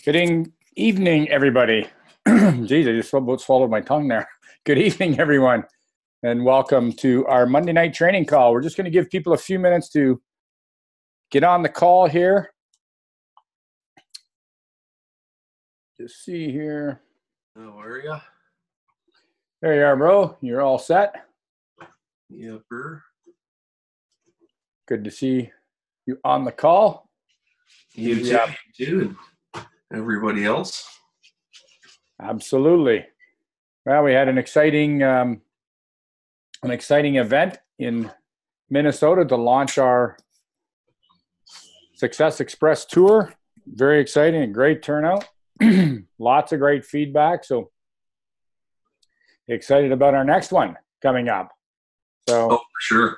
Good evening, everybody. Geez, I just about swallowed my tongue there. Good evening, everyone, and welcome to our Monday night training call. We're just going to give people a few minutes to get on the call here. Just see here. How are you? There you are, bro. You're all set. Yepper. Good to see you on the call. You too, and everybody else. Absolutely. Well, we had an exciting event in Minnesota to launch our Success Express tour. Very exciting, a great turnout. Lots of great feedback. So excited about our next one coming up. So, for sure.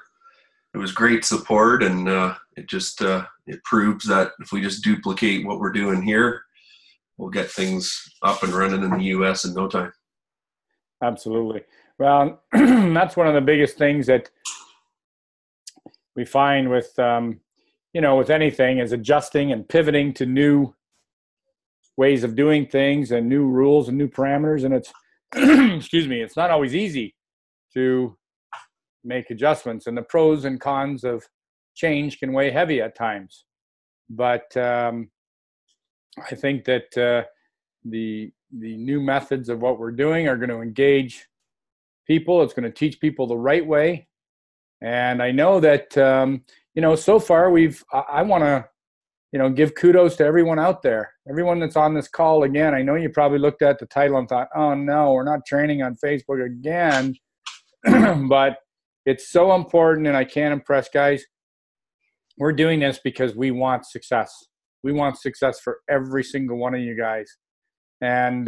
It was great support, and it proves that if we just duplicate what we're doing here, we'll get things up and running in the U.S. in no time. Absolutely. Well, that's one of the biggest things that we find with, with anything is adjusting and pivoting to new ways of doing things and new rules and new parameters. And it's, excuse me, it's not always easy to make adjustments, and the pros and cons of change can weigh heavy at times. But I think that the new methods of what we're doing are going to engage people. It's going to teach people the right way. And I know that, so far I want to, give kudos to everyone out there, everyone that's on this call again. I know you probably looked at the title and thought, oh no, we're not training on Facebook again. But it's so important, and I can't impress, guys. We're doing this because we want success. We want success for every single one of you guys. And,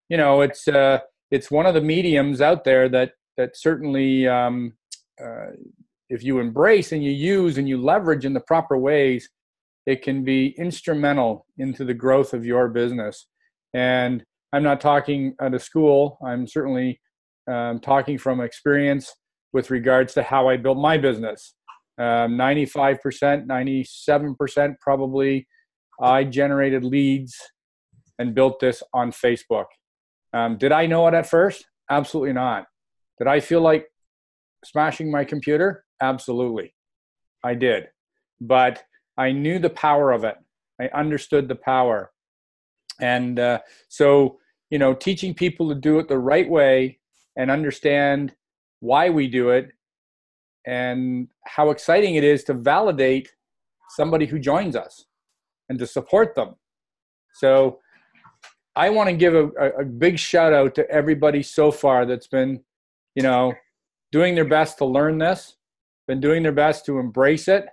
it's one of the mediums out there that certainly, if you embrace and you use and you leverage in the proper ways, it can be instrumental into the growth of your business. And I'm not talking at a school. I'm certainly talking from experience with regards to how I built my business. 95%, 97% probably, I generated leads and built this on Facebook. Did I know it at first? Absolutely not. Did I feel like smashing my computer? Absolutely. I did. But I knew the power of it. I understood the power. And so, teaching people to do it the right way and understand why we do it and how exciting it is to validate somebody who joins us and to support them. So I want to give a big shout out to everybody so far that's been, doing their best to learn this, been doing their best to embrace it.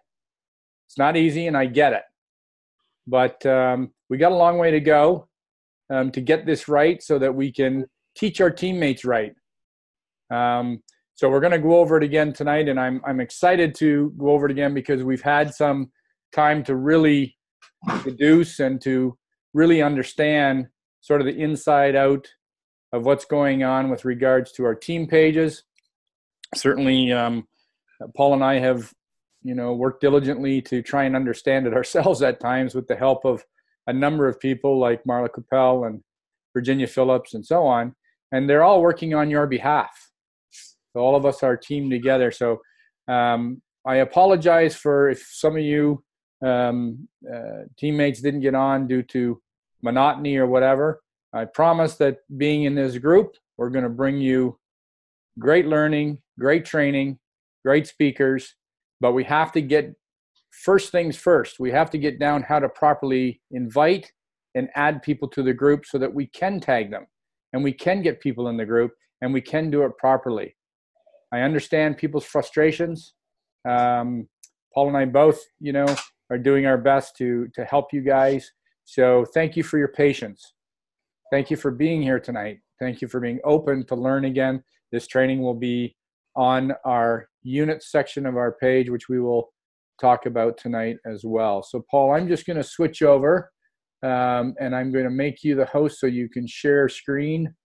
It's not easy, and I get it. But we got a long way to go to get this right so that we can teach our teammates right. So we're going to go over it again tonight, and I'm excited to go over it again because we've had some time to really deduce and to really understand sort of the inside out of what's going on with regards to our team pages. Certainly, Paul and I have, worked diligently to try and understand it ourselves at times with the help of a number of people like Marla Coppell and Virginia Phillips and so on. And they're all working on your behalf. So all of us are teamed together. So I apologize for if some of you teammates didn't get on due to monotony or whatever. I promise that being in this group, we're going to bring you great learning, great training, great speakers, but we have to get first things first. We have to get down how to properly invite and add people to the group so that we can tag them and we can get people in the group and we can do it properly. I understand people's frustrations. Paul and I both, are doing our best to help you guys. So thank you for your patience. Thank you for being here tonight. Thank you for being open to learn again. This training will be on our unit section of our page, which we will talk about tonight as well. So Paul, I'm just going to switch over and I'm going to make you the host so you can share screen.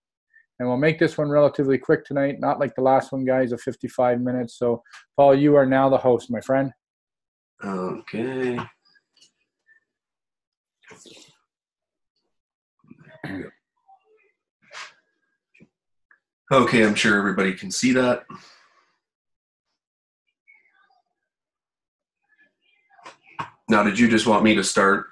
And we'll make this one relatively quick tonight, not like the last one, guys, of 55 minutes. So Paul, you are now the host, my friend. Okay. Okay, I'm sure everybody can see that. Now, did you just want me to start,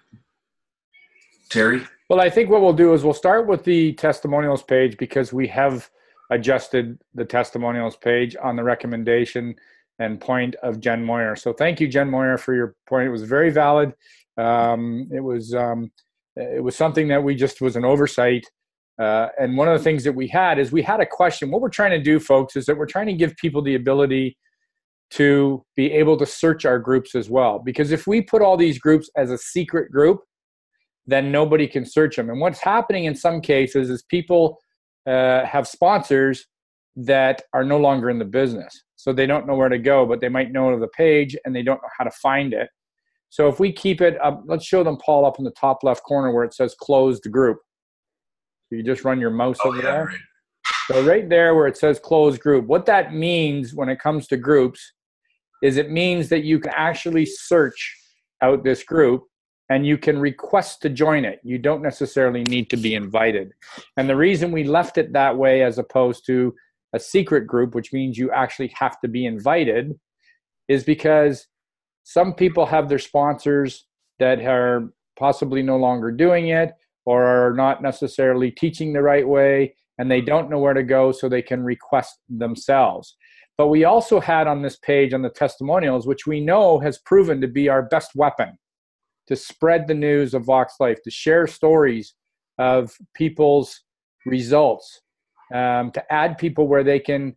Terry? Well, I think what we'll do is we'll start with the testimonials page because we have adjusted the testimonials page on the recommendation and point of Jen Moyer. So thank you, Jen Moyer, for your point. It was very valid. It was something that we just was an oversight. And one of the things that we had is we had a question. What we're trying to do, folks, is that we're trying to give people the ability to be able to search our groups as well. Because if we put all these groups as a secret group, then nobody can search them. And what's happening in some cases is people have sponsors that are no longer in the business. So they don't know where to go, but they might know the page and they don't know how to find it. So if we keep it up, let's show them, Paul, up in the top left corner where it says closed group. So you just run your mouse over there. Right. So right there where it says closed group, what that means when it comes to groups is it means that you can actually search out this group and you can request to join it. You don't necessarily need to be invited. And the reason we left it that way as opposed to a secret group, which means you actually have to be invited, is because some people have their sponsors that are possibly no longer doing it or are not necessarily teaching the right way, and they don't know where to go, so they can request themselves. But we also had on this page on the testimonials, which we know has proven to be our best weapon to spread the news of Vox Life, to share stories of people's results, to add people where they can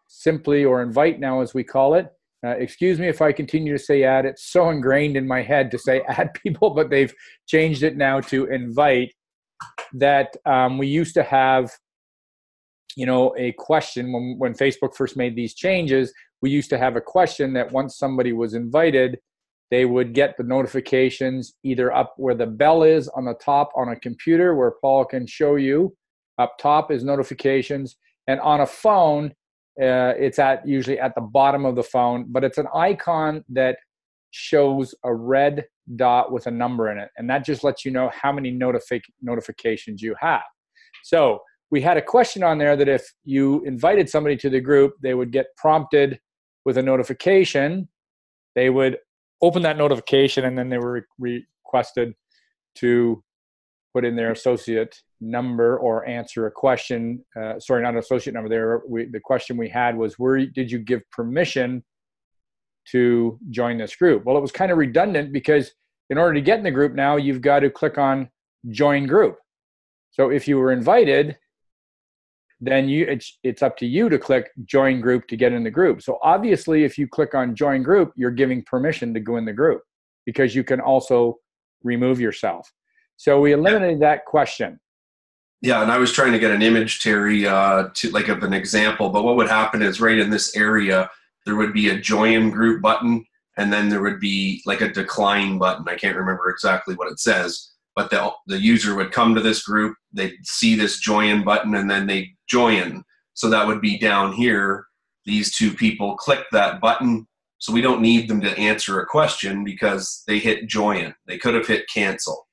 simply, or invite now as we call it. Excuse me if I continue to say add. It's so ingrained in my head to say add people, but they've changed it now to invite. That we used to have, a question when Facebook first made these changes. We used to have a question that once somebody was invited, they would get the notifications either up where the bell is on the top on a computer, where Paul can show you. Up top is notifications, and on a phone, it's usually at the bottom of the phone, but it's an icon that shows a red dot with a number in it, and that just lets you know how many notifications you have. So we had a question on there that if you invited somebody to the group, they would get prompted with a notification. They would open that notification, and then they were requested to put in their associate number or answer a question. Sorry, not associate number. The question we had was, did you give permission to join this group? Well, it was kind of redundant because in order to get in the group now, you've got to click on join group. So if you were invited, then it's up to you to click join group to get in the group. So obviously, if you click on join group, you're giving permission to go in the group, because you can also remove yourself. So we eliminated that question. Yeah, and I was trying to get an image, Terry, to like of an example. But what would happen is right in this area, there would be a join group button, and then there would be like a decline button. I can't remember exactly what it says, but the user would come to this group, they'd see this join button, and then they join. So that would be down here. These two people click that button. So we don't need them to answer a question because they hit join. They could have hit cancel.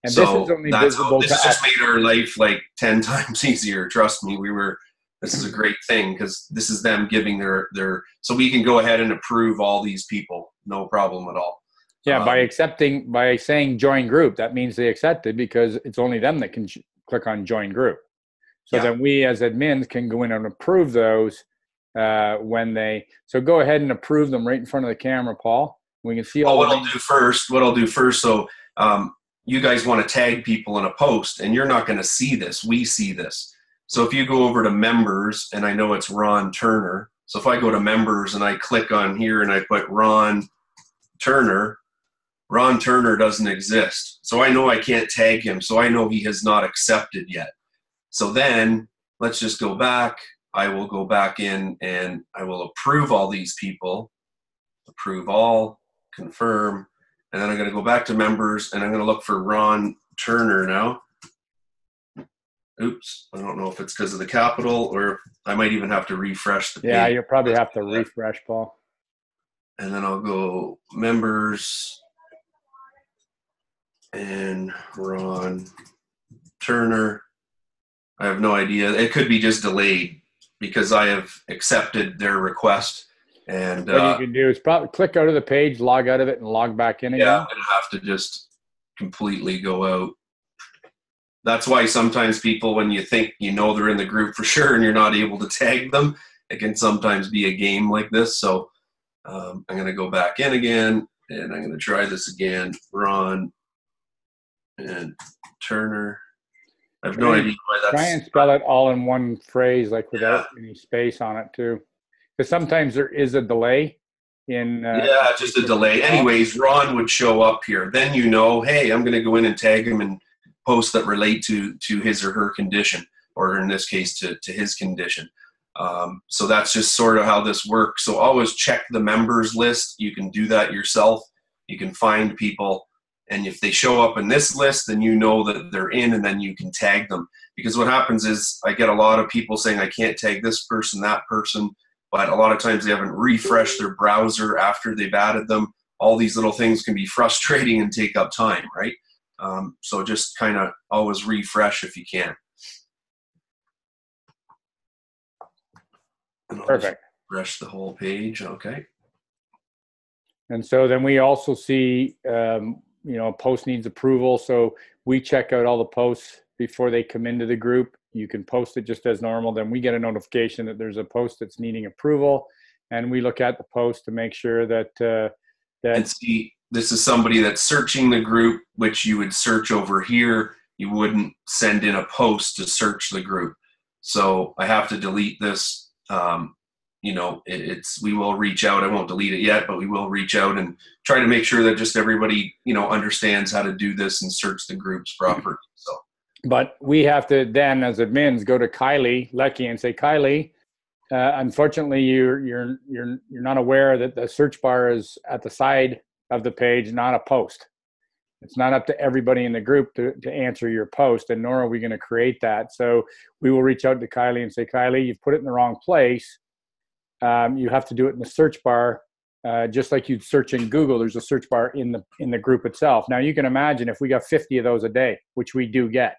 And so this is only visible this just made our life like 10 times easier. Trust me, this is a great thing because this is them giving their, so we can go ahead and approve all these people. No problem at all. Yeah, by saying join group, that means they accepted, because it's only them that can click on join group. So then we as admins can go in and approve those so go ahead and approve them right in front of the camera, Paul. We can see all what I'll do first. So you guys want to tag people in a post, and you're not going to see this. We see this. So if you go over to members, and I know it's Ron Turner. So if I go to members and I click on here and I put Ron Turner doesn't exist. So I know I can't tag him. So I know he has not accepted yet. So then let's just go back. I will go back in and I will approve all these people. Approve all, confirm. And then I'm going to go back to members, and I'm going to look for Ron Turner now. Oops, I don't know if it's because of the capital, or I might even have to refresh the page. Yeah, you'll probably have to refresh, Paul. And then I'll go members and Ron Turner. I have no idea. It could be just delayed because I have accepted their request. And what you can do is probably click out of the page, log out of it, and log back in again. Yeah, I'm going to have to just completely go out. That's why sometimes people, when you think you know they're in the group for sure and you're not able to tag them, it can sometimes be a game like this. So I'm going to go back in again, and I'm going to try this again. Ron and Turner. I have no idea why that's... Try and spell it all in one phrase, like without any space on it too. Because sometimes there is a delay in... yeah, just a delay. Anyways, Ron would show up here. Then you know, hey, I'm going to go in and tag him and posts that relate to his or her condition, or in this case to his condition. So that's just sort of how this works. So always check the members list. You can do that yourself. You can find people, and if they show up in this list, then you know that they're in, and then you can tag them. Because what happens is I get a lot of people saying I can't tag this person, that person, but a lot of times they haven't refreshed their browser after they've added them. All these little things can be frustrating and take up time, right? So just kind of always refresh if you can. Perfect. Refresh the whole page. Okay. And so then we also see, you know, a post needs approval. So we check out all the posts before they come into the group. You can post it just as normal. Then we get a notification that there's a post that's needing approval, and we look at the post to make sure that and see, this is somebody that's searching the group, which you would search over here. You wouldn't send in a post to search the group. So I have to delete this. You know, we will reach out. I won't delete it yet, but we will reach out and try to make sure that just everybody, you know, understands how to do this and search the groups properly. So, but we have to then, as admins, go to Kylie Leckie and say, Kylie, unfortunately, you're not aware that the search bar is at the side of the page, not a post. It's not up to everybody in the group to answer your post, and nor are we going to create that. So we will reach out to Kylie and say, Kylie, you've put it in the wrong place. You have to do it in the search bar, just like you'd search in Google. There's a search bar in the group itself. Now you can imagine if we got 50 of those a day, which we do get.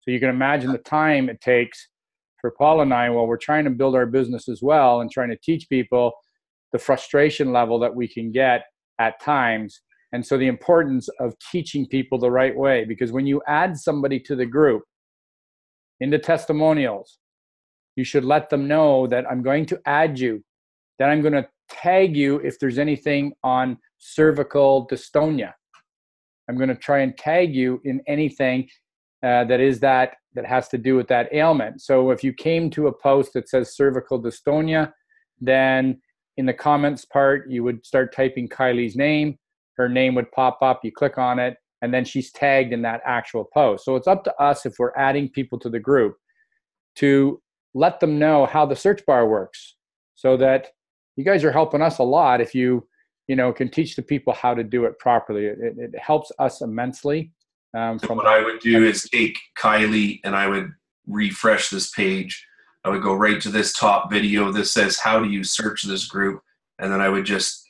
So you can imagine the time it takes for Paul and I, while we're trying to build our business as well and trying to teach people, the frustration level that we can get at times. And so the importance of teaching people the right way, because when you add somebody to the group into testimonials, you should let them know that I'm going to add you, that I'm going to tag you if there's anything on cervical dystonia. I'm going to try and tag you in anything that has to do with that ailment. So if you came to a post that says cervical dystonia, then in the comments part, you would start typing Kylie's name. Her name would pop up. You click on it, and then she's tagged in that actual post. So it's up to us, if we're adding people to the group, to let them know how the search bar works, so that you guys are helping us a lot if you can teach the people how to do it properly. It helps us immensely. So what I would do is take Kylie and I would refresh this page. I would go right to this top video. This says, how do you search this group? And then I would just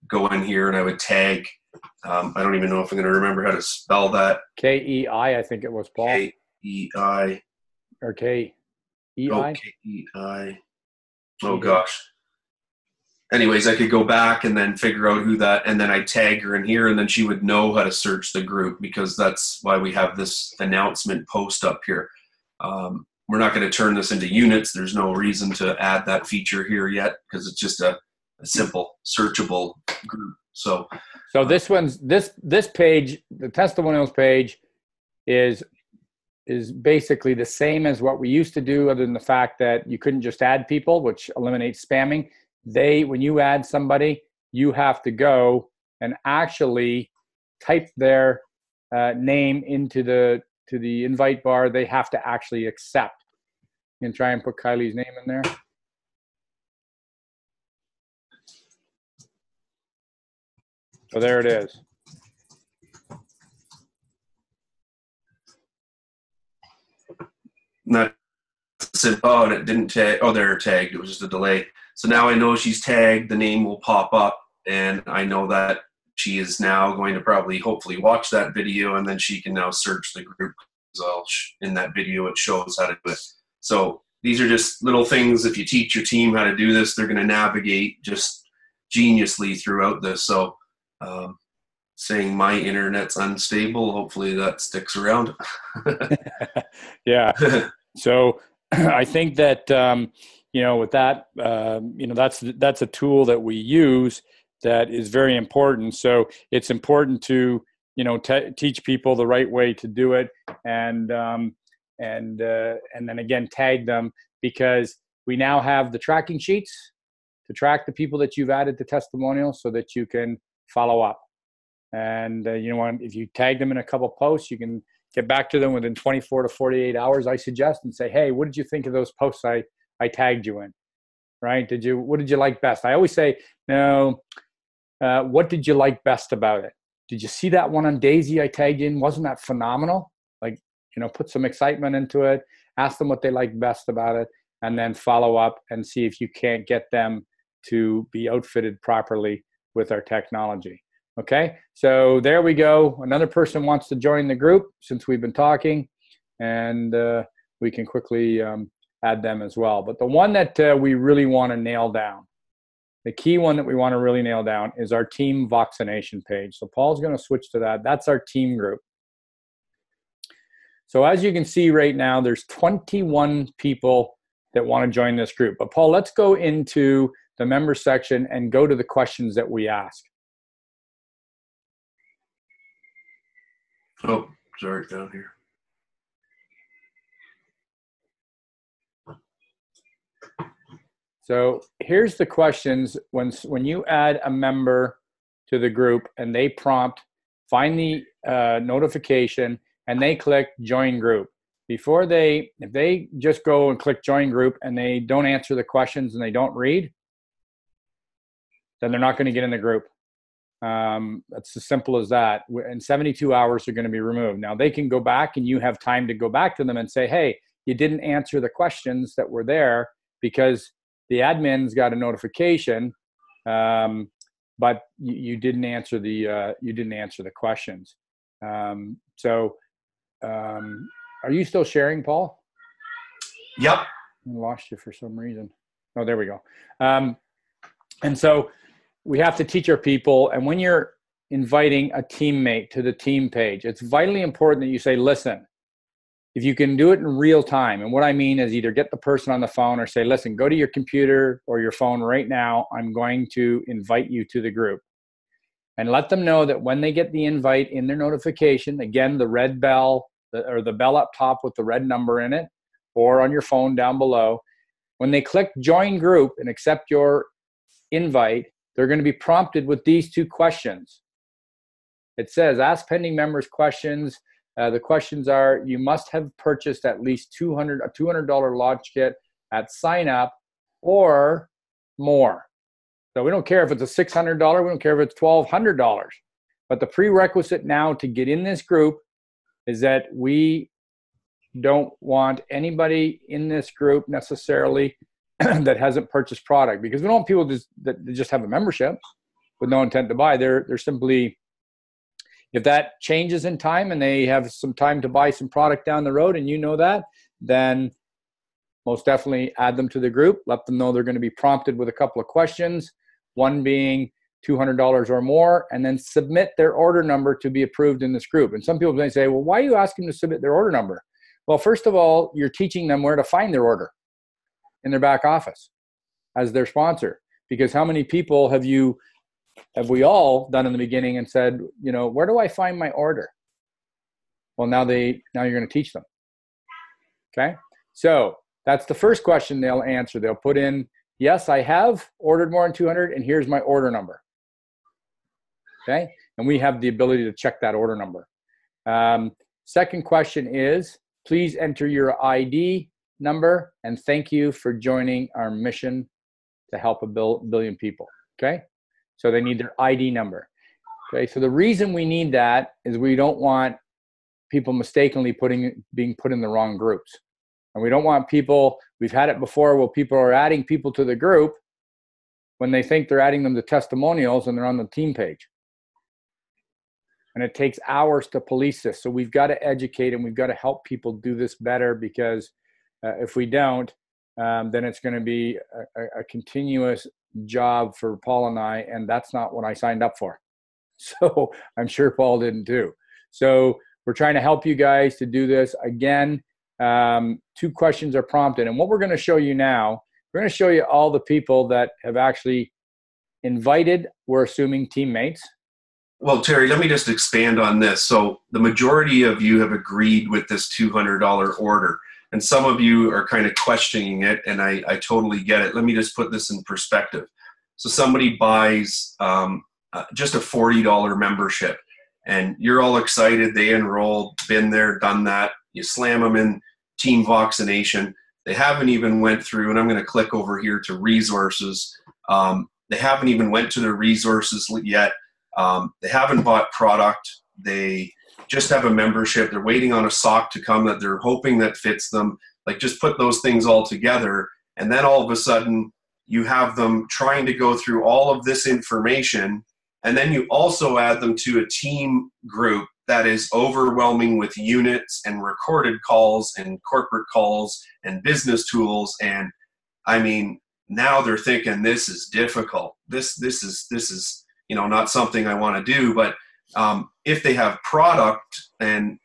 go in here and I would tag. I don't even know if I'm going to remember how to spell that. K-E-I, I think it was, Paul. K-E-I. Or K-E-I? Oh, K-E-I. Oh, gosh. Anyways, I could go back and then figure out who that, and then I tag her in here, and then she would know how to search the group, because that's why we have this announcement post up here. We're not going to turn this into units. There's no reason to add that feature here yet, because it's just a simple searchable group. So this page, the testimonials page, is basically the same as what we used to do, other than the fact that you couldn't just add people, which eliminates spamming. When you add somebody, you have to go and actually type their name into the invite bar. They have to actually accept. You can try and put Kylie's name in there. So there it is. Not simple. Oh, and it didn't tag. Oh, they're tagged. It was just a delay. So now I know she's tagged. The name will pop up, and I know that she is now going to hopefully watch that video, and then she can now search the group. in that video, it shows how to do it. So these are just little things. If you teach your team how to do this, they're going to navigate just geniusly throughout this. So saying my internet's unstable, hopefully that sticks around. Yeah. So I think that, with that, that's a tool that we use that is very important. So it's important to, teach people the right way to do it, and then again, tag them, because we now have the tracking sheets to track the people that you've added to testimonials so that you can follow up. And, if you tag them in a couple posts, you can get back to them within 24 to 48 hours, I suggest, and say, hey, what did you think of those posts I tagged you in, right? What did you like best? I always say, no, what did you like best about it? Did you see that one on Daisy I tagged in? Wasn't that phenomenal? Like, put some excitement into it, ask them what they like best about it, and then follow up and see if you can't get them to be outfitted properly with our technology. Okay, so there we go. Another person wants to join the group since we've been talking, and we can quickly add them as well. But the one that we really want to nail down, the key one that we want to really nail down, is our team Voxination page. So Paul's going to switch to that. That's our team group. So as you can see right now, there's 21 people that want to join this group. But Paul, let's go into the member section and go to the questions that we ask. Oh, sorry, down here. So here's the questions when you add a member to the group and they prompt, find the notification, and they click join group. If they just go and click join group and they don't answer the questions and they don't read, then they're not going to get in the group. It's as simple as that. In 72 hours, they're going to be removed. Now they can go back and you have time to go back to them and say, hey, you didn't answer the questions that were there because the admin's got a notification, but you didn't answer the questions. Are you still sharing, Paul? Yep. I lost you for some reason. Oh, there we go. And so we have to teach our people, and when you're inviting a teammate to the team page, it's vitally important that you say, listen, if you can do it in real time, and what I mean is either get the person on the phone or say, listen, go to your computer or your phone right now. I'm going to invite you to the group. And let them know that when they get the invite in their notification, again, the red bell or the bell up top with the red number in it, or on your phone down below, when they click join group and accept your invite, they're going to be prompted with these two questions. It says, ask pending members questions. The questions are, you must have purchased at least a $200 launch kit at sign up or more. So we don't care if it's a $600, we don't care if it's $1,200. But the prerequisite now to get in this group is that we don't want anybody in this group necessarily that hasn't purchased product, because we don't want people that just have a membership with no intent to buy. They're simply, if that changes in time and they have some time to buy some product down the road and you know that, then most definitely add them to the group. Let them know they're going to be prompted with a couple of questions, one being $200 or more, and then submit their order number to be approved in this group. And some people may say, well, why are you asking them to submit their order number? Well, first of all, you're teaching them where to find their order in their back office as their sponsor. Because how many people have we all done in the beginning and said, where do I find my order? Well, now you're going to teach them. Okay. So that's the first question they'll answer. They'll put in, yes, I have ordered more than 200 and here's my order number. Okay. And we have the ability to check that order number. Second question is, please enter your ID number and thank you for joining our mission to help a billion people. Okay. So they need their ID number. Okay. So the reason we need that is we don't want people mistakenly being put in the wrong groups. And we don't want people, we've had it before where people are adding people to the group when they think they're adding them to testimonials and they're on the team page. and it takes hours to police this. So we've got to educate and we've got to help people do this better, because if we don't, then it's going to be a continuous job for Paul and I, and that's not what I signed up for. So I'm sure Paul didn't too. So we're trying to help you guys to do this. Again, 2 questions are prompted. And what we're going to show you now, we're going to show you all the people that have actually invited, we're assuming, teammates. Well, Terry, let me just expand on this. So the majority of you have agreed with this $200 order, and some of you are kind of questioning it, and I totally get it. Let me just put this in perspective. So somebody buys just a $40 membership, and you're all excited. They enrolled, been there, done that. You slam them in Team Voxination. They haven't even went through, and I'm going to click over here to resources. They haven't even went to their resources yet. They haven't bought product. They just have a membership. They're waiting on a sock to come that they're hoping that fits them. Like, just put those things all together, and then all of a sudden you have them trying to go through all of this information, and then you also add them to a team group that is overwhelming with units and recorded calls and corporate calls and business tools. And I mean, now they're thinking this is difficult. This is not something I want to do. But if they have product and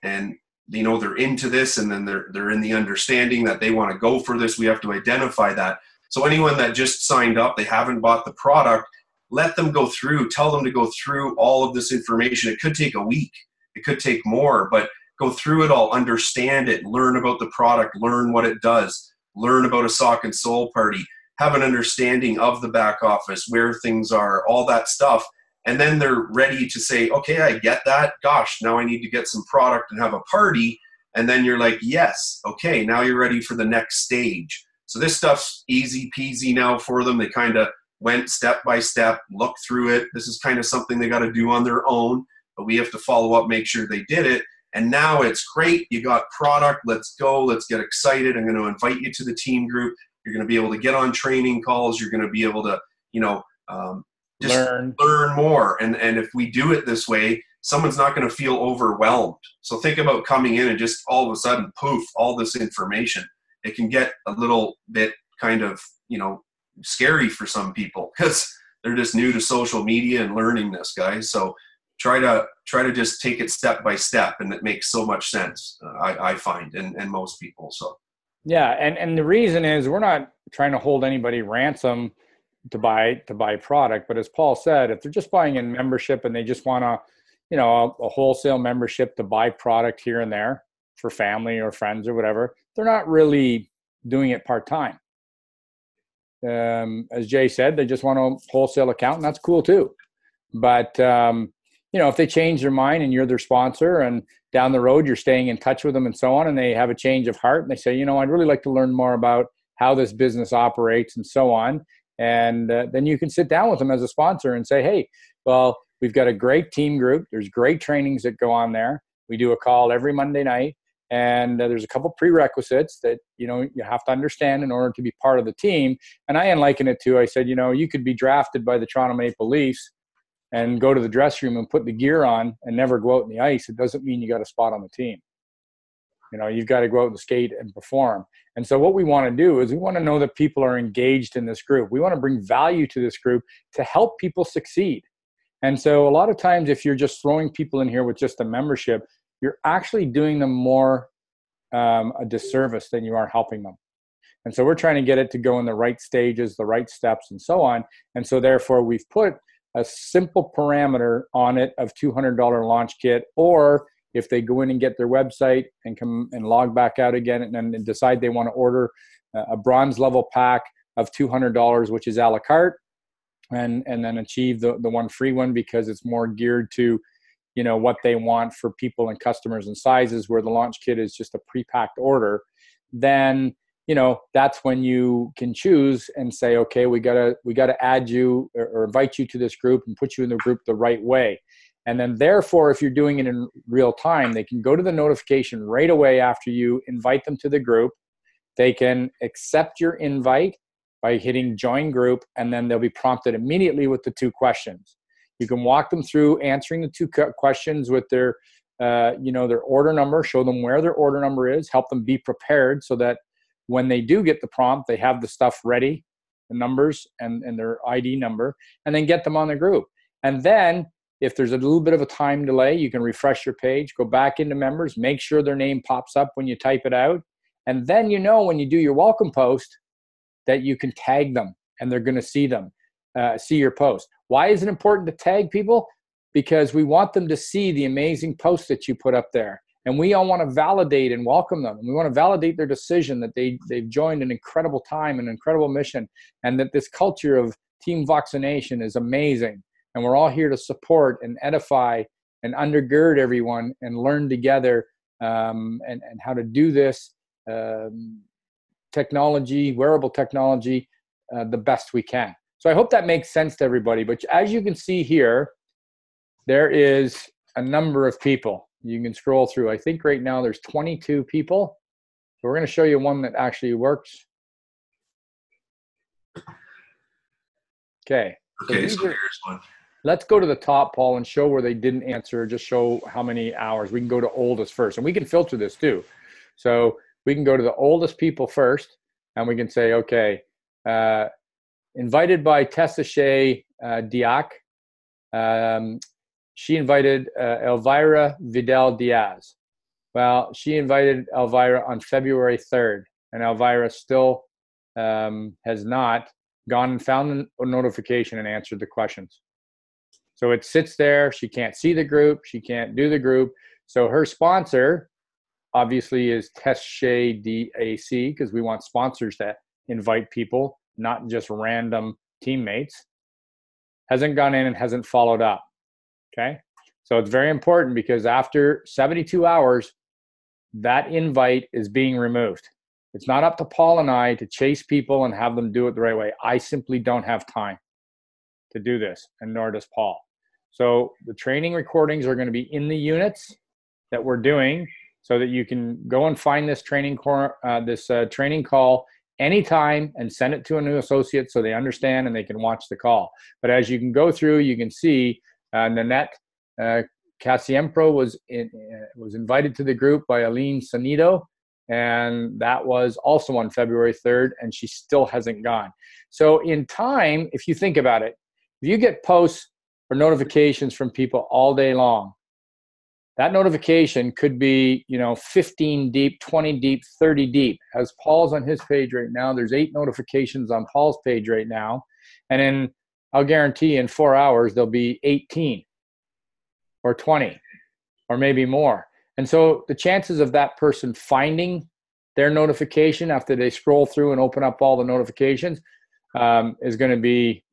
they're into this, and then they're in the understanding that they want to go for this, we have to identify that. So anyone that just signed up, they haven't bought the product, let them go through, tell them to go through all of this information. It could take a week. It could take more, but go through it all, understand it, learn about the product, learn what it does, learn about a sock and sole party, have an understanding of the back office, where things are, all that stuff. And then they're ready to say, okay, I get that. Gosh, now I need to get some product and have a party. And then you're like, yes, okay, now you're ready for the next stage. So this stuff's easy peasy now for them. They kind of went step by step, looked through it. This is kind of something they got to do on their own, but we have to follow up, make sure they did it. And now it's great. You got product. Let's go. Let's get excited. I'm going to invite you to the team group. You're going to be able to get on training calls. You're going to be able to, just learn more. And if we do it this way, someone's not going to feel overwhelmed. So think about coming in and just all of a sudden, poof, all this information. It can get a little bit kind of, scary for some people, because they're just new to social media and learning this, guys. So try to just take it step by step, and it makes so much sense. I find, and most people. So yeah, and the reason is we're not trying to hold anybody ransom to buy product, but as Paul said, if they're just buying in membership and they just want a wholesale membership to buy product here and there for family or friends or whatever, they're not really doing it part-time. As Jay said, they just want a wholesale account, and that's cool too. But if they change their mind and you're their sponsor, and down the road you're staying in touch with them and so on, and they have a change of heart and they say, I'd really like to learn more about how this business operates and so on, and then you can sit down with them as a sponsor and say, hey, well, we've got a great team group. There's great trainings that go on there. We do a call every Monday night, and there's a couple prerequisites that you have to understand in order to be part of the team. And I liken it to, I said, you could be drafted by the Toronto Maple Leafs and go to the dressing room and put the gear on and never go out in the ice. It doesn't mean you got a spot on the team. You've got to go out and skate and perform. And so what we want to do is we want to know that people are engaged in this group. We want to bring value to this group to help people succeed. And so a lot of times, if you're just throwing people in here with just a membership, you're actually doing them more a disservice than you are helping them. And so we're trying to get it to go in the right stages, the right steps, and so on. And so therefore, we've put a simple parameter on it of $200 launch kit, or if they go in and get their website and come and log back out again and decide they want to order a bronze level pack of $200, which is a la carte, and then achieve the one free one, because it's more geared to what they want for people and customers and sizes, where the launch kit is just a pre-packed order, then that's when you can choose and say, okay, we gotta add you or invite you to this group and put you in the group the right way. And then therefore, if you're doing it in real time, they can go to the notification right away after you invite them to the group. They can accept your invite by hitting join group, and then they'll be prompted immediately with the 2 questions. You can walk them through answering the two questions with their, their order number, show them where their order number is, help them be prepared so that when they do get the prompt, they have the stuff ready, the numbers and their ID number, and then get them on the group. And then if there's a little bit of a time delay, you can refresh your page, go back into members, make sure their name pops up when you type it out. And then when you do your welcome post that you can tag them and they're going to see them, see your post. Why is it important to tag people? Because we want them to see the amazing posts that you put up there. And we all want to validate and welcome them. And we want to validate their decision that they've joined an incredible time, an incredible mission, and that this culture of Team Voxination is amazing. And we're all here to support and edify and undergird everyone and learn together and how to do this technology, wearable technology, the best we can. So I hope that makes sense to everybody. But as you can see here, there is a number of people. You can scroll through. I think right now there's 22 people. So we're going to show you one that actually works. Okay. Okay, so here's one. Let's go to the top, Paul, and show where they didn't answer. Just show how many hours. We can go to oldest first. And we can filter this too. So we can go to the oldest people first. And we can say, okay, invited by Tessa Shea Diak. She invited Elvira Vidal Diaz. Well, she invited Elvira on February 3rd. And Elvira still has not gone and found a notification and answered the questions. So it sits there. She can't see the group. She can't do the group. So her sponsor, obviously, is Tess Shea DAC, because we want sponsors that invite people, not just random teammates. Hasn't gone in and hasn't followed up. Okay? So it's very important because after 72 hours, that invite is being removed. It's not up to Paul and I to chase people and have them do it the right way. I simply don't have time to do this, and nor does Paul. So the training recordings are going to be in the units that we're doing so that you can go and find this training call anytime and send it to a new associate so they understand and they can watch the call. But as you can go through, you can see Nanette Casiempro was invited to the group by Aline Sanido, and that was also on February 3rd, and she still hasn't gone. So in time, if you think about it, if you get posts or notifications from people all day long, that notification could be, 15 deep, 20 deep, 30 deep. As Paul's on his page right now, there's 8 notifications on Paul's page right now. And I'll guarantee in 4 hours, there'll be 18 or 20 or maybe more. And so the chances of that person finding their notification after they scroll through and open up all the notifications is going to be,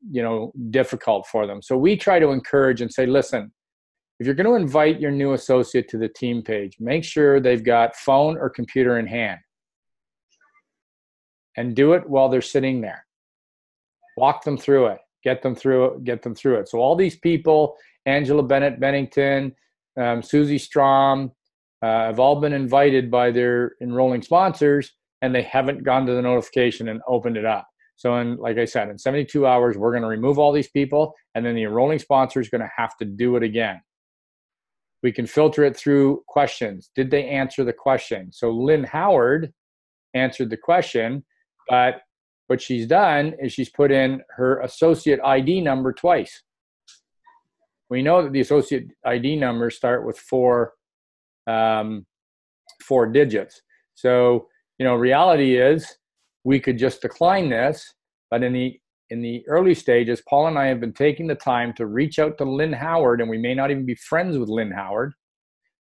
difficult for them. So we try to encourage and say, listen, if you're going to invite your new associate to the team page, make sure they've got phone or computer in hand. And do it while they're sitting there. Walk them through it. Get them through it. So all these people, Angela Bennett Bennington, Susie Strom, have all been invited by their enrolling sponsors, and they haven't gone to the notification and opened it up. So like I said, in 72 hours, we're going to remove all these people, and then the enrolling sponsor is going to have to do it again. We can filter it through questions. Did they answer the question? So Lynn Howard answered the question, but what she's done is she's put in her associate ID number twice. We know that the associate ID numbers start with four digits. So, reality is we could just decline this, but in the early stages, Paul and I have been taking the time to reach out to Lynn Howard, and we may not even be friends with Lynn Howard.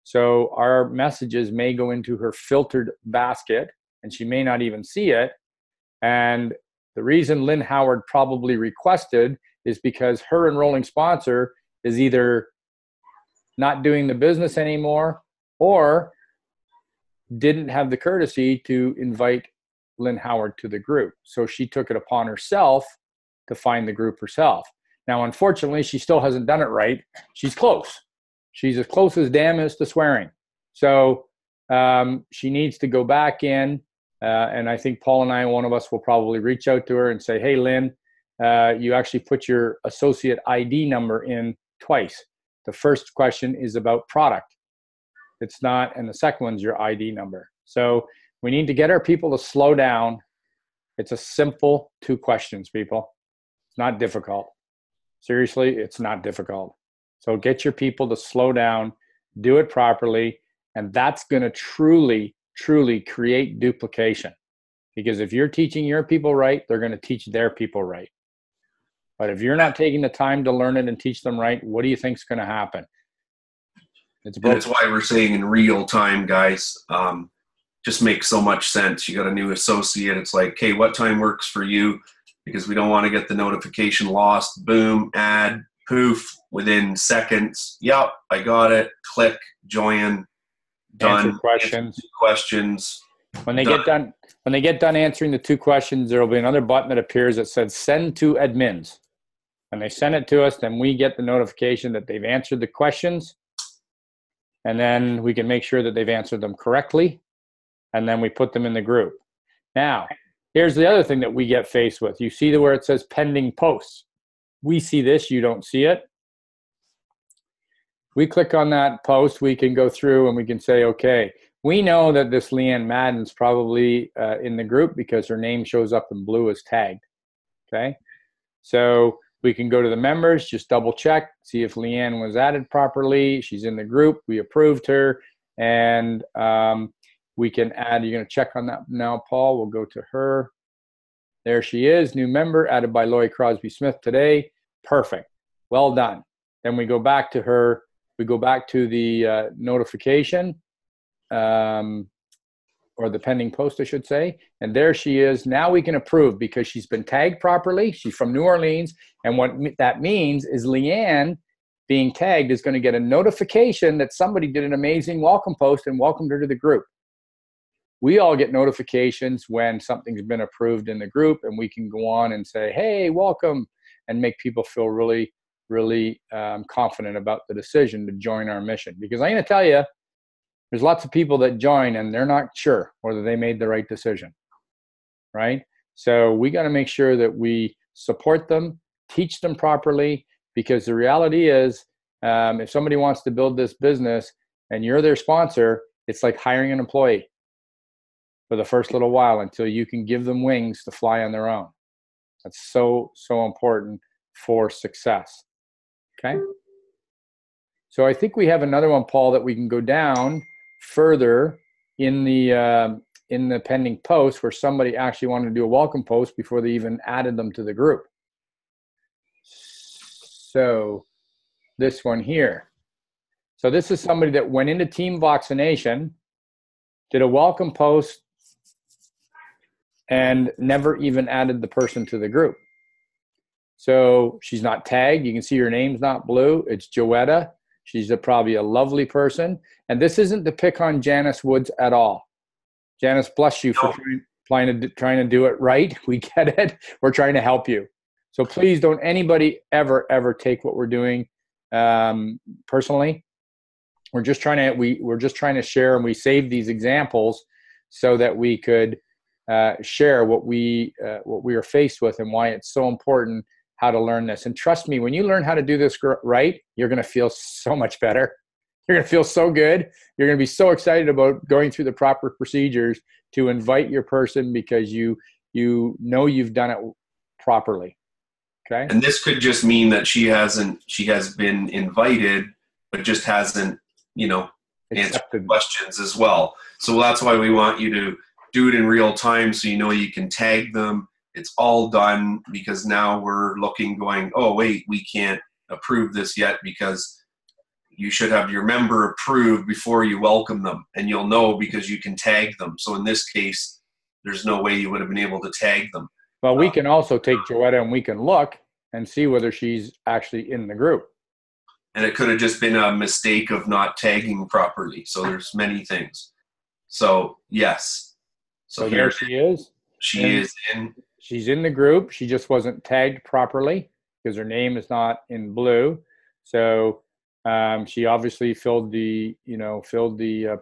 So our messages may go into her filtered basket, and she may not even see it. And the reason Lynn Howard probably requested is because her enrolling sponsor is either not doing the business anymore or didn't have the courtesy to invite Lynn Howard to the group. So she took it upon herself to find the group herself. Now, unfortunately, she still hasn't done it right. She's close. She's as close as damn is to swearing. So she needs to go back in. And I think Paul and I, one of us, will probably reach out to her and say, hey, Lynn, you actually put your associate ID number in twice. The first question is about product. It's not, and the second one's your ID number. So we need to get our people to slow down. It's a simple 2 questions, people. It's not difficult. Seriously, it's not difficult. So get your people to slow down, do it properly, and that's going to truly, truly create duplication. Because if you're teaching your people right, they're going to teach their people right. But if you're not taking the time to learn it and teach them right, what do you think is going to happen? And that's why we're saying in real time, guys. Just makes so much sense. You got a new associate. It's like, hey, what time works for you? Because we don't want to get the notification lost. Boom, add, poof, within seconds. Yep, I got it. Click, join, done. Answer questions. Questions. When they get done answering the 2 questions, there will be another button that appears that says send to admins. When they send it to us, then we get the notification that they've answered the questions. And then we can make sure that they've answered them correctly. And then we put them in the group. Now, here's the other thing that we get faced with. You see where it says pending posts. We see this, you don't see it. We click on that post, we can go through and we can say, okay, we know that this Leanne Madden's probably in the group because her name shows up in blue as tagged, okay? So we can go to the members, just double check, see if Leanne was added properly. She's in the group, we approved her, and we can add, you're gonna check on that now, Paul. We'll go to her. There she is, new member, added by Lori Crosby Smith today. Perfect, well done. Then we go back to her, we go back to the notification, or the pending post, I should say. And there she is. Now we can approve because she's been tagged properly. She's from New Orleans. And what that means is Leanne being tagged is going to get a notification that somebody did an amazing welcome post and welcomed her to the group. We all get notifications when something's been approved in the group, and we can go on and say, hey, welcome, and make people feel really, really confident about the decision to join our mission. Because I'm going to tell you, there's lots of people that join and they're not sure whether they made the right decision, right? So we got to make sure that we support them, teach them properly, because the reality is if somebody wants to build this business and you're their sponsor, it's like hiring an employee for the first little while until you can give them wings to fly on their own. That's so, so important for success, okay? So I think we have another one, Paul, that we can go down further in the pending post where somebody actually wanted to do a welcome post before they even added them to the group. So this one here. So this is somebody that went into Team Vaccination, did a welcome post, and never even added the person to the group. So she's not tagged. You can see her name's not blue. It's Joetta. She's probably a lovely person. And this isn't to pick on Janice Woods at all. Janice, bless you for trying to do it right. We get it. We're trying to help you. So please don't anybody ever take what we're doing personally. We're just trying to share, and we save these examples so that we could share what we are faced with and why it's so important how to learn this. And trust me, when you learn how to do this right, you're going to feel so much better. You're going to feel so good. You're going to be so excited about going through the proper procedures to invite your person because you know you've done it properly. Okay. And this could just mean that she has been invited, but just hasn't, answered questions as well. So that's why we want you to do it in real time so you can tag them. It's all done, because now we're going, oh, wait, we can't approve this yet because you should have your member approved before you welcome them. And you'll know because you can tag them. So in this case, there's no way you would have been able to tag them. Well, we can also take Joetta and we can look and see whether she's actually in the group. And it could have just been a mistake of not tagging properly. So there's many things. So, yes. So here she is. She's in the group. She just wasn't tagged properly because her name is not in blue. So she obviously filled the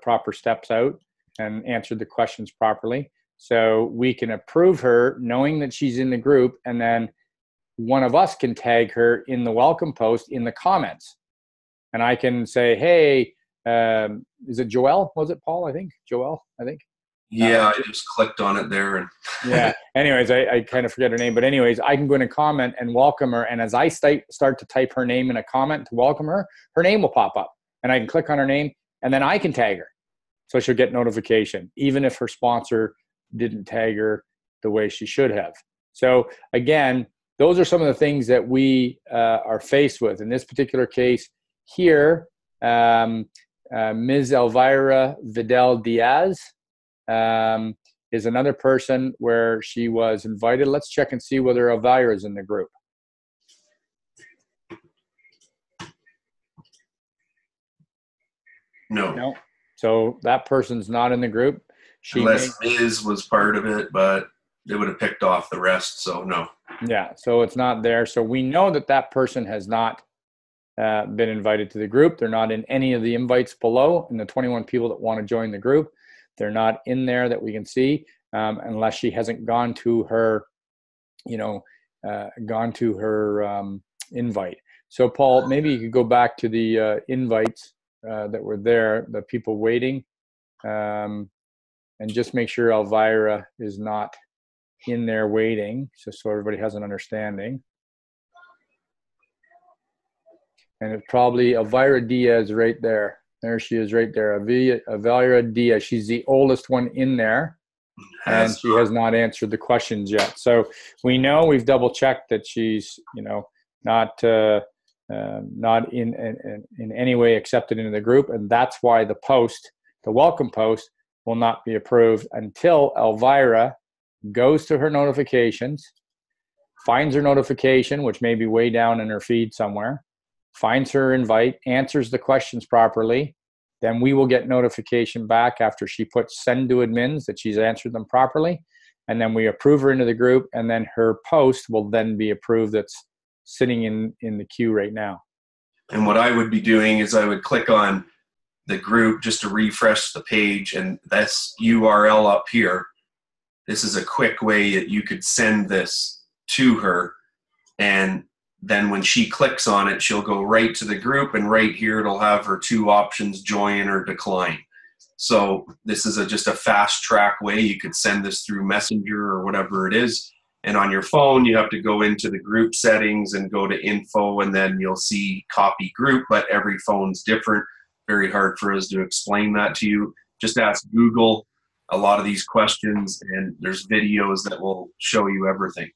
proper steps out and answered the questions properly. So we can approve her knowing that she's in the group, and then one of us can tag her in the welcome post in the comments. And I can say, hey, is it Joelle? Was it Paul? I think Joelle, I think. Yeah, I just clicked on it there. And yeah. Anyways, I kind of forget her name. But anyways, I can go in and comment and welcome her. And as I start to type her name in a comment to welcome her, her name will pop up. And I can click on her name, and then I can tag her. So she'll get notification, even if her sponsor didn't tag her the way she should have. So again, those are some of the things that we are faced with. In this particular case here, Ms. Elvira Vidal Diaz is another person where she was invited. Let's check and see whether Elvira is in the group. No. So that person's not in the group. Unless Ms. was part of it, but they would have picked off the rest, so no. Yeah, so it's not there. So we know that that person has not been invited to the group. They're not in any of the invites below, and the 21 people that want to join the group, they're not in there that we can see, unless she hasn't gone to her, invite. So Paul, maybe you could go back to the invites that were there, the people waiting, and just make sure Elvira is not in there waiting, just so everybody has an understanding. And it's probably Elvira Diaz right there. There she is right there. Elvira Diaz. She's the oldest one in there. And she has not answered the questions yet. So we know, we've double checked that she's, not in any way accepted into the group. And that's why the welcome post will not be approved until Elvira goes to her notifications, finds her notification, which may be way down in her feed somewhere, finds her invite, answers the questions properly. Then we will get notification back after she puts send to admins that she's answered them properly. And then we approve her into the group, and then her post will then be approved. That's sitting in the queue right now. And what I would be doing is I would click on the group just to refresh the page, and that's URL up here. This is a quick way that you could send this to her, and then when she clicks on it, she'll go right to the group, and right here it'll have her two options, join or decline. So this is just a fast track way. You could send this through Messenger or whatever it is. And on your phone, you have to go into the group settings and go to info, and then you'll see copy group, but every phone's different. Very hard for us to explain that to you. Just ask Google a lot of these questions, and there's videos that will show you everything.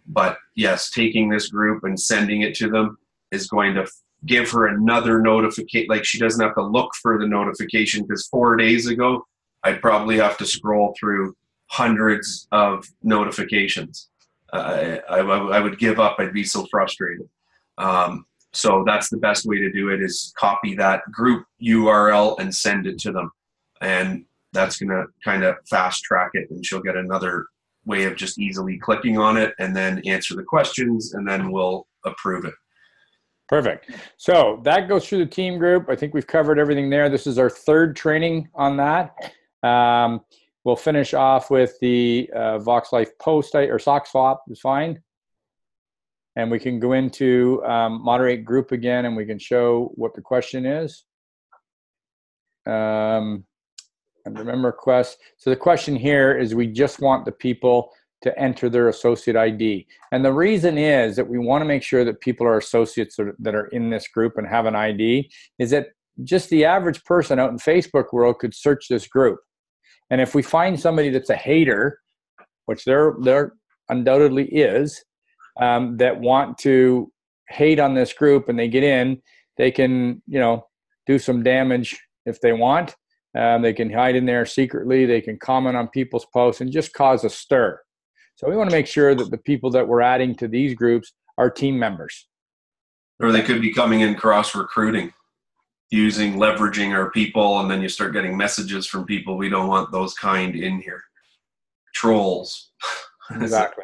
But yes, taking this group and sending it to them is going to give her another notification. Like, she doesn't have to look for the notification, because 4 days ago, I'd probably have to scroll through hundreds of notifications. I would give up. I'd be so frustrated. So that's the best way to do it, is copy that group URL and send it to them. And that's going to kind of fast track it, and she'll get another way of just easily clicking on it and then answer the questions, and then we'll approve it. Perfect. So that goes through the team group. I think we've covered everything there. This is our third training on that. We'll finish off with the Vox Life post or sock swap is fine. And we can go into moderate group again, and we can show what the question is. And remember quest. So the question here is, we just want the people to enter their associate ID. And the reason is that we want to make sure that people are associates that are in this group and have an ID, is that just the average person out in Facebook world could search this group. And if we find somebody that's a hater, which there undoubtedly is, that want to hate on this group, and they get in, they can, do some damage if they want. They can hide in there secretly. They can comment on people's posts and just cause a stir. So we want to make sure that the people that we're adding to these groups are team members. Or they could be coming in cross-recruiting, leveraging our people, and then you start getting messages from people. We don't want those kind in here. Trolls. Exactly.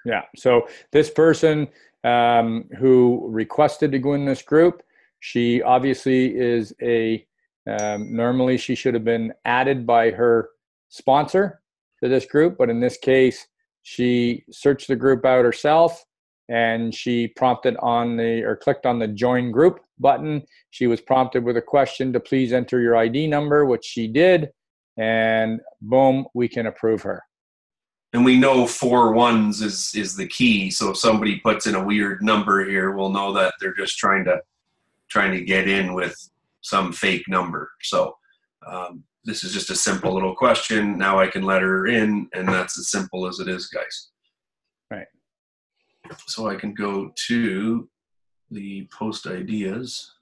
Yeah. So this person who requested to go in this group, she obviously is normally she should have been added by her sponsor to this group, but in this case, she searched the group out herself, and she clicked on the join group button. She was prompted with a question to please enter your ID number, which she did, and boom, we can approve her. And we know 4 ones is the key. So if somebody puts in a weird number here, we'll know that they're just trying to get in with some fake number. So this is just a simple little question. Now I can let her in, and that's as simple as it is, guys. Right. So I can go to the post ideas.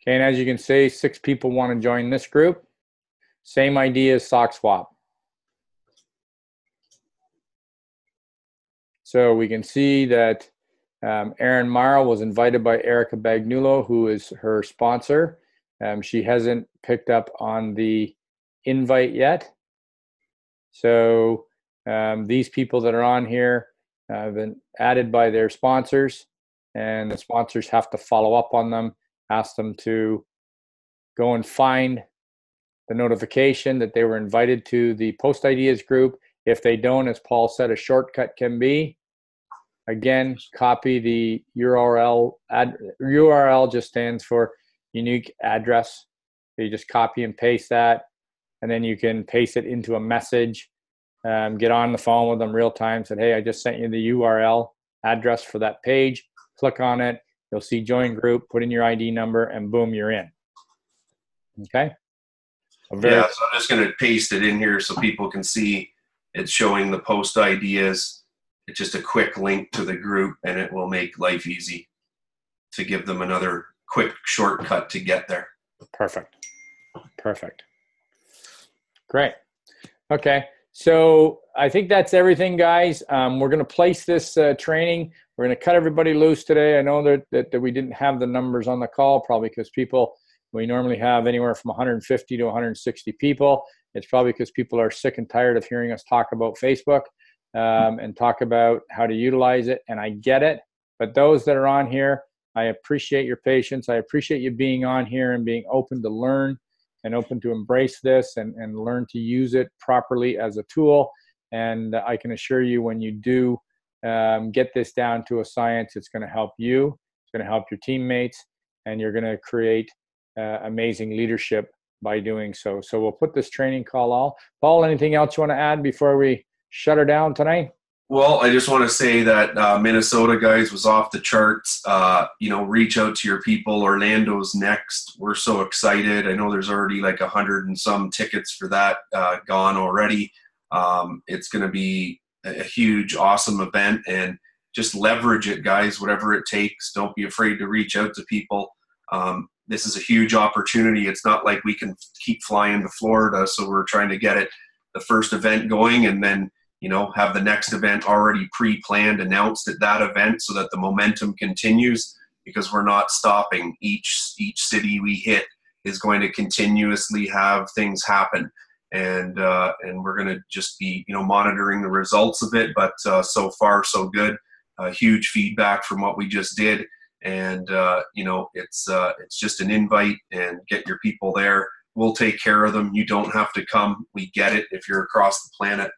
Okay, and as you can see, 6 people want to join this group. Same idea as Sock Swap. So we can see that Erin Marl was invited by Erica Bagnulo, who is her sponsor. She hasn't picked up on the invite yet. So these people that are on here have been added by their sponsors, and the sponsors have to follow up on them, ask them to go and find the notification that they were invited to the Post Ideas group. If they don't, as Paul said, a shortcut can be, again, copy the URL. URL just stands for unique address. So you just copy and paste that, and then you can paste it into a message. Get on the phone with them real time. Said, hey, I just sent you the URL address for that page. Click on it. You'll see join group. Put in your ID number, and boom, you're in. Okay. So I'm just going to paste it in here so people can see it's showing the post ideas. It's just a quick link to the group, and it will make life easy to give them another quick shortcut to get there. Perfect. Great. Okay. So I think that's everything, guys. We're going to place this training. We're going to cut everybody loose today. I know that we didn't have the numbers on the call, probably because we normally have anywhere from 150 to 160 people. It's probably because people are sick and tired of hearing us talk about Facebook and talk about how to utilize it. And I get it. But those that are on here, I appreciate your patience. I appreciate you being on here and being open to learn and open to embrace this and learn to use it properly as a tool. And I can assure you, when you do get this down to a science, it's going to help you, it's going to help your teammates, and you're going to create amazing leadership by doing so. So we'll put this training call all. Paul, anything else you want to add before we shut her down tonight? Well, I just want to say that Minnesota, guys, was off the charts. Reach out to your people. Orlando's next. We're so excited. I know there's already like 100 and some tickets for that gone already. It's going to be a huge, awesome event, and just leverage it, guys, whatever it takes. Don't be afraid to reach out to people. This is a huge opportunity. It's not like we can keep flying to Florida, so we're trying to get the first event going, and then have the next event already pre-planned, announced at that event, so that the momentum continues, because we're not stopping. Each city we hit is going to continuously have things happen, and we're going to just be monitoring the results of it. But so far so good. Huge feedback from what we just did, and it's just an invite, and get your people there. We'll take care of them. You don't have to come. We get it if you're across the planet.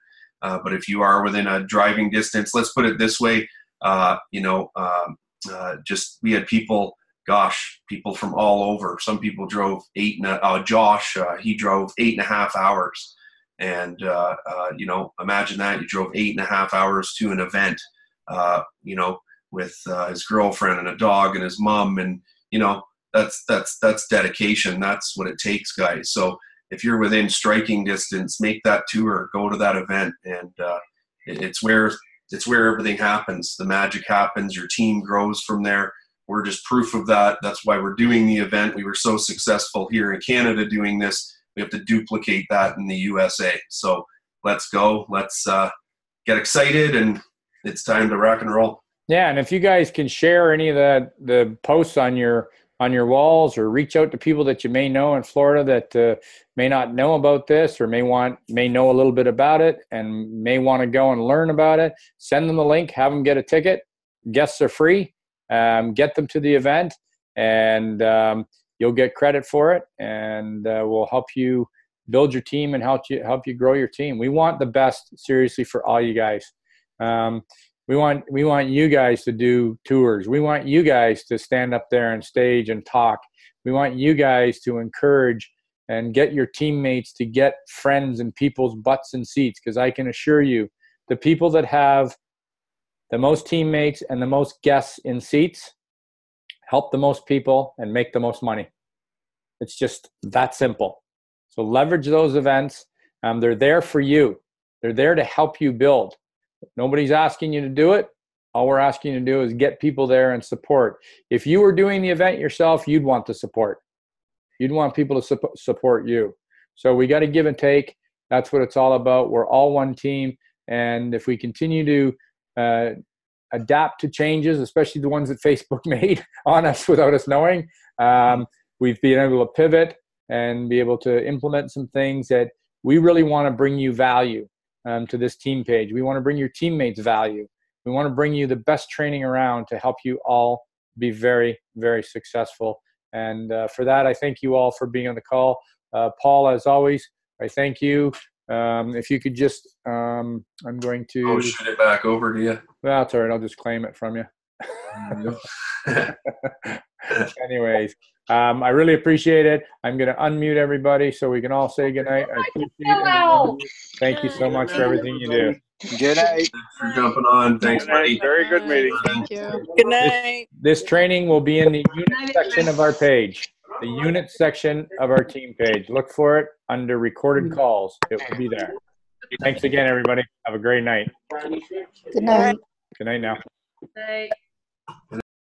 But if you are within a driving distance, let's put it this way, we had people from all over. Some people drove Josh, he drove 8.5 hours. And, imagine that you drove 8.5 hours to an event, with his girlfriend and a dog and his mom. And, that's dedication. That's what it takes, guys. So if you're within striking distance, make that tour, go to that event, and it's where everything happens. The magic happens. Your team grows from there. We're just proof of that. That's why we're doing the event. We were so successful here in Canada doing this. We have to duplicate that in the USA. So let's go. Let's get excited, and it's time to rock and roll. Yeah, and if you guys can share any of the posts on your walls, or reach out to people that you may know in Florida that may not know about this, or may know a little bit about it and may want to go and learn about it, send them the link, have them get a ticket. Guests are free. Get them to the event, and you'll get credit for it, and we'll help you build your team and help you grow your team. We want the best, seriously, for all you guys. We want you guys to do tours. We want you guys to stand up there on stage and talk. We want you guys to encourage and get your teammates to get friends and people's butts in seats, because I can assure you, the people that have the most teammates and the most guests in seats help the most people and make the most money. It's just that simple. So leverage those events. They're there for you. They're there to help you build. Nobody's asking you to do it. All we're asking you to do is get people there and support. If you were doing the event yourself, you'd want the support. You'd want people to support you. So we got to give and take. That's what it's all about. We're all one team. And if we continue to adapt to changes, especially the ones that Facebook made on us without us knowing, we've been able to pivot and be able to implement some things that we really want to bring you value to this team page. We want to bring your teammates value. We want to bring you the best training around to help you all be very, very successful. And for that, I thank you all for being on the call. Paul, as always, I thank you. If you could just, I'm going to... I'll shoot it back over to you. Well, that's all right. I'll just claim it from you. Anyways, I really appreciate it. I'm going to unmute everybody so we can all say goodnight. I appreciate it. Thank you so much for everything you do. Good night. Thanks for jumping on. Thanks, buddy. Very good meeting. Thank you. Good night. This training will be in the unit section of our page, the unit section of our team page. Look for it under recorded calls. It will be there. Thanks again, everybody. Have a great night. Good night. Good night now. Night.